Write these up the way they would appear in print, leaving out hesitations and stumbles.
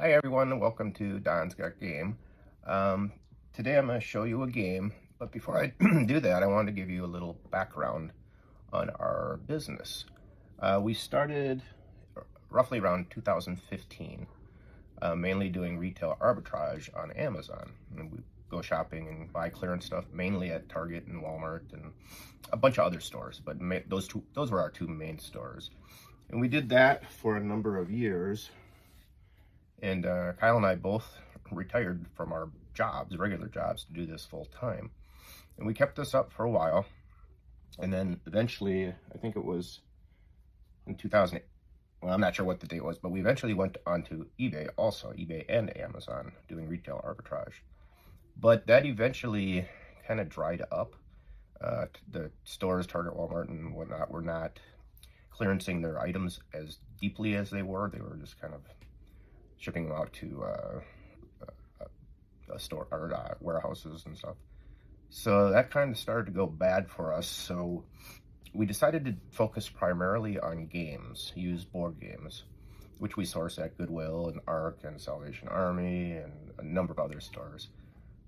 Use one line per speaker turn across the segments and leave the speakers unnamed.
Hi everyone, welcome to Don's Got Game. Today I'm going to show you a game, but before I do that, I wanted to give you a little background on our business. We started roughly around 2015, mainly doing retail arbitrage on Amazon. And we go shopping and buy clearance stuff, mainly at Target and Walmart and a bunch of other stores, but those were our two main stores. And we did that for a number of years. And Kyle and I both retired from our jobs, regular jobs, to do this full time. And we kept this up for a while. And then eventually, I think it was in 2000, well, I'm not sure what the date was, but we eventually went onto eBay also, eBay and Amazon, doing retail arbitrage. But that eventually kind of dried up. The stores, Target, Walmart, and whatnot, were not clearancing their items as deeply as they were. They were just kind of shipping them out to store or warehouses and stuff. So that kind of started to go bad for us. So we decided to focus primarily on games, used board games, which we source at Goodwill and ARC and Salvation Army and a number of other stores.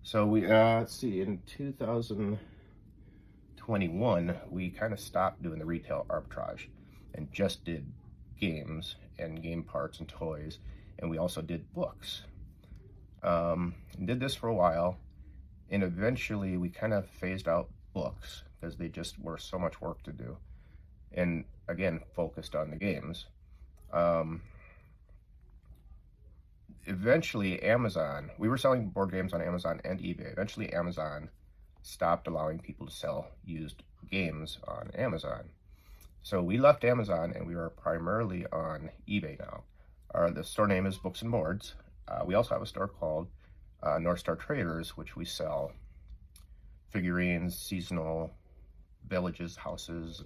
So we, let's see, in 2021, we kind of stopped doing the retail arbitrage and just did games and game parts and toys. And we also did books. Did this for a while, and eventually we kind of phased out books because they just were so much work to do. And again, focused on the games. Eventually Amazon, we were selling board games on Amazon and eBay. Eventually Amazon stopped allowing people to sell used games on Amazon. So we left Amazon and we are primarily on eBay now. The store name is Books and Boards. We also have a store called North Star Traders, which we sell figurines, seasonal villages, houses,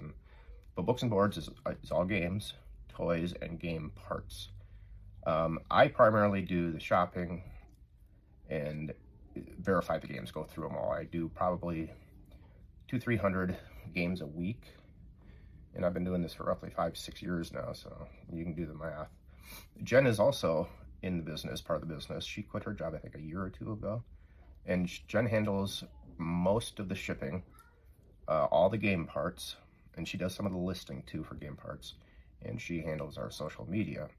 but Books and Boards is all games, toys, and game parts. I primarily do the shopping and verify the games, go through them all. I do probably 200-300 games a week, and I've been doing this for roughly 5-6 years now, so you can do the math. Jen is also in the business, part of the business. She quit her job, I think, a year or two ago. And Jen handles most of the shipping, all the game parts, and she does some of the listing too for game parts. And she handles our social media.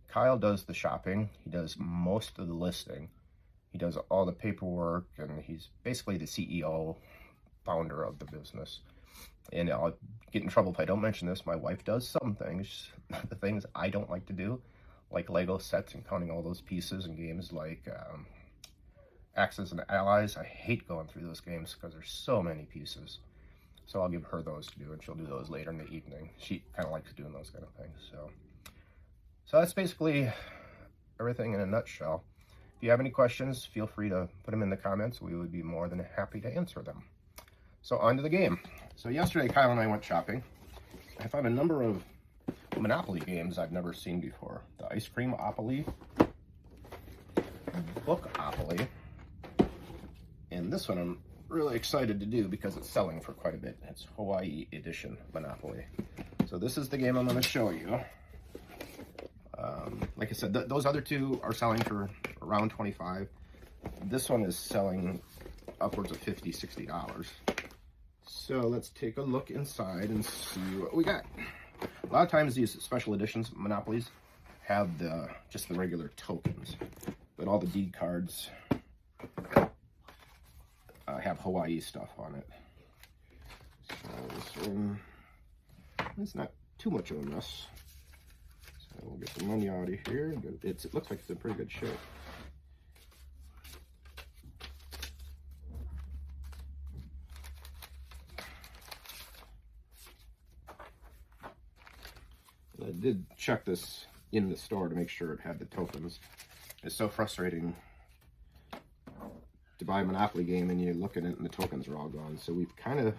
Kyle does the shopping. He does most of the listing. He does all the paperwork, and he's basically the CEO, founder of the business. And I'll get in trouble if I don't mention this. My wife does some things, the things I don't like to do, like Lego sets and counting all those pieces and games like Axis and Allies. I hate going through those games because there's so many pieces. So I'll give her those to do, and she'll do those later in the evening. She kind of likes doing those kind of things. So that's basically everything in a nutshell. If you have any questions, feel free to put them in the comments. We would be more than happy to answer them. So on to the game. So yesterday, Kyle and I went shopping. I found a number of Monopoly games I've never seen before. The Ice Cream-opoly, Book-opoly, and this one I'm really excited to do because it's selling for quite a bit. It's Hawaii Edition Monopoly. So this is the game I'm going to show you. Like I said, those other two are selling for around $25. This one is selling upwards of $50-$60. So let's take a look inside and see what we got. A lot of times these special editions Monopolies have just the regular tokens, but all the deed cards have Hawaii stuff on it. So this one, it's not too much of a mess. So we'll get the money out of here. It looks like it's in pretty good shape. I did check this in the store to make sure it had the tokens. It's so frustrating to buy a Monopoly game and you look at it and the tokens are all gone. So we've kind of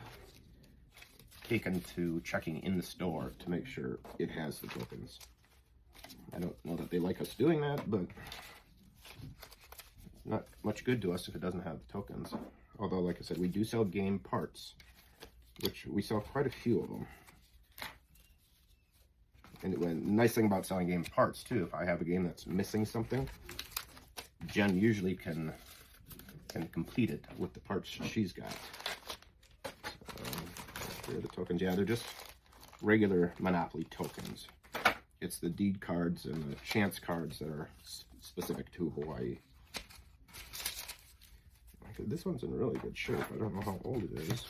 taken to checking in the store to make sure it has the tokens. I don't know that they like us doing that, but it's not much good to us if it doesn't have the tokens. Although, like I said, we do sell game parts, which we sell quite a few of them. And the nice thing about selling game parts too, if I have a game that's missing something, Jen usually can complete it with the parts she's got. So, here are the tokens. Yeah, they're just regular Monopoly tokens. It's the deed cards and the chance cards that are specific to Hawaii. This one's in really good shape. I don't know how old it is.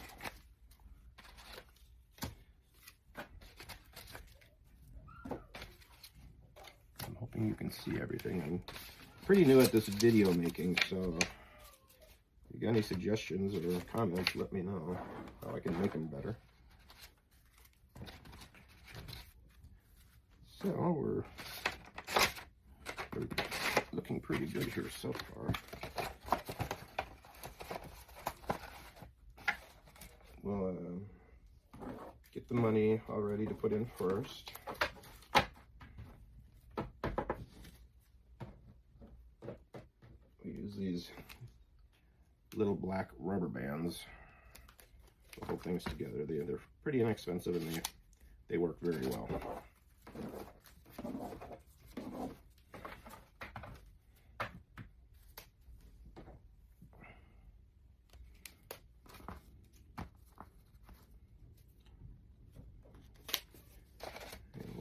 I'm hoping you can see everything. I'm pretty new at this video making, so if you got any suggestions or comments, let me know how I can make them better. So we're looking pretty good here so far. We'll get the money all ready to put in first. We use these little black rubber bands to hold things together. They're pretty inexpensive and they work very well.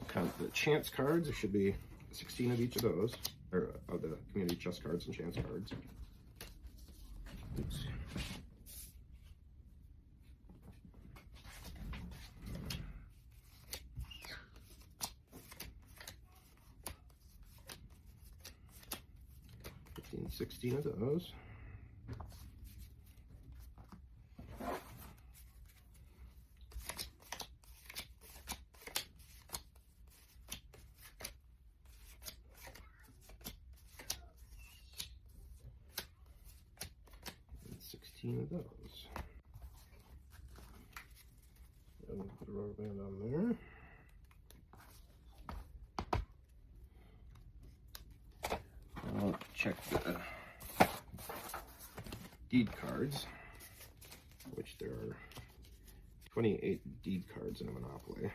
Count the chance cards. There should be 16 of each of those, or of the community chest cards and chance cards. Oops. And 16 of those. Of those. And we'll put a rubber band on there. I'll check the deed cards, which there are 28 deed cards in a Monopoly.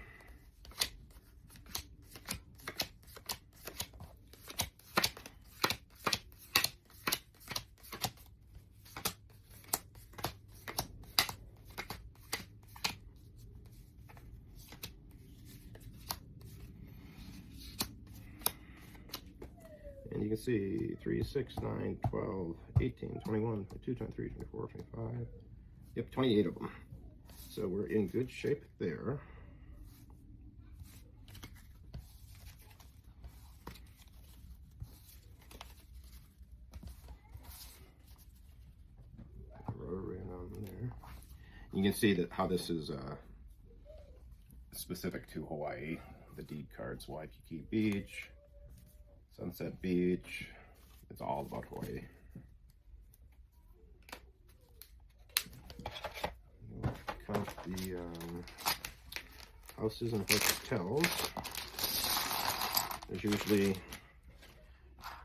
And you can see 3, 6, 9, 12, 18, 21, 22, 23, 24, 25. Yep, 28 of them. So we're in good shape there. Rubber band on there. You can see that how this is specific to Hawaii. The deed cards, Waikiki Beach, Sunset Beach, it's all about Hawaii. We'll count the houses and hotels. There's usually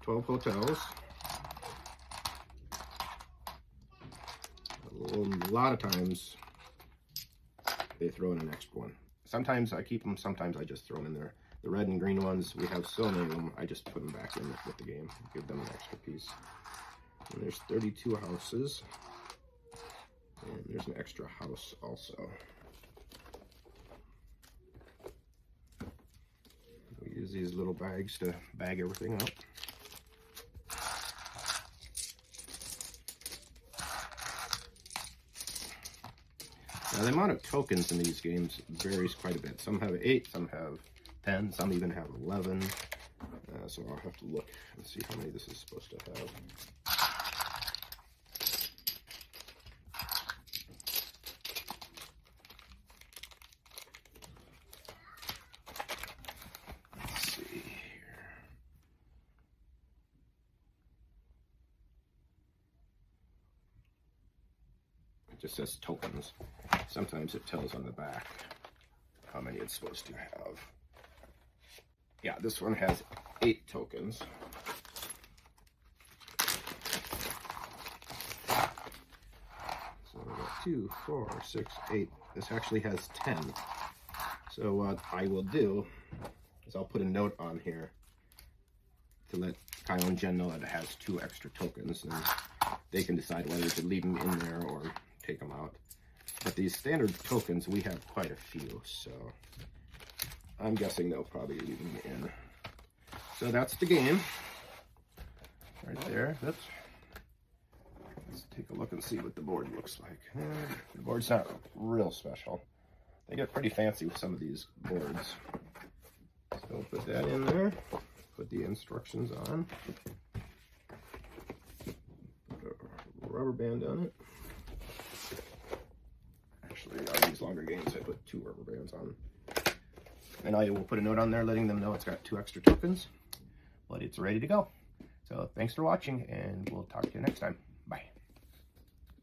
12 hotels. A lot of times they throw in an extra one. Sometimes I keep them, sometimes I just throw them in there. The red and green ones, we have so many of them, I just put them back in with the game, give them an extra piece. And there's 32 houses, and there's an extra house also. We use these little bags to bag everything up. Now the amount of tokens in these games varies quite a bit. Some have 8, some have 10, some even have 11. So I'll have to look and see how many this is supposed to have. Let's see here. It just says tokens. Sometimes it tells on the back how many it's supposed to have. Yeah, this one has 8 tokens. So we got 2, 4, 6, 8. This actually has 10. So what I will do, is I'll put a note on here to let Kyle and Jen know that it has 2 extra tokens, and they can decide whether to leave them in there or take them out. But these standard tokens, we have quite a few, so I'm guessing they'll probably leave them in. So that's the game right there. Oops. Let's take a look and see what the board looks like. The board's not real special. They get pretty fancy with some of these boards. So put that in there. Put the instructions on. Put a rubber band on it. Actually, on these longer games, I put 2 rubber bands on. And I will put a note on there letting them know it's got 2 extra tokens, but it's ready to go. So thanks for watching, and we'll talk to you next time.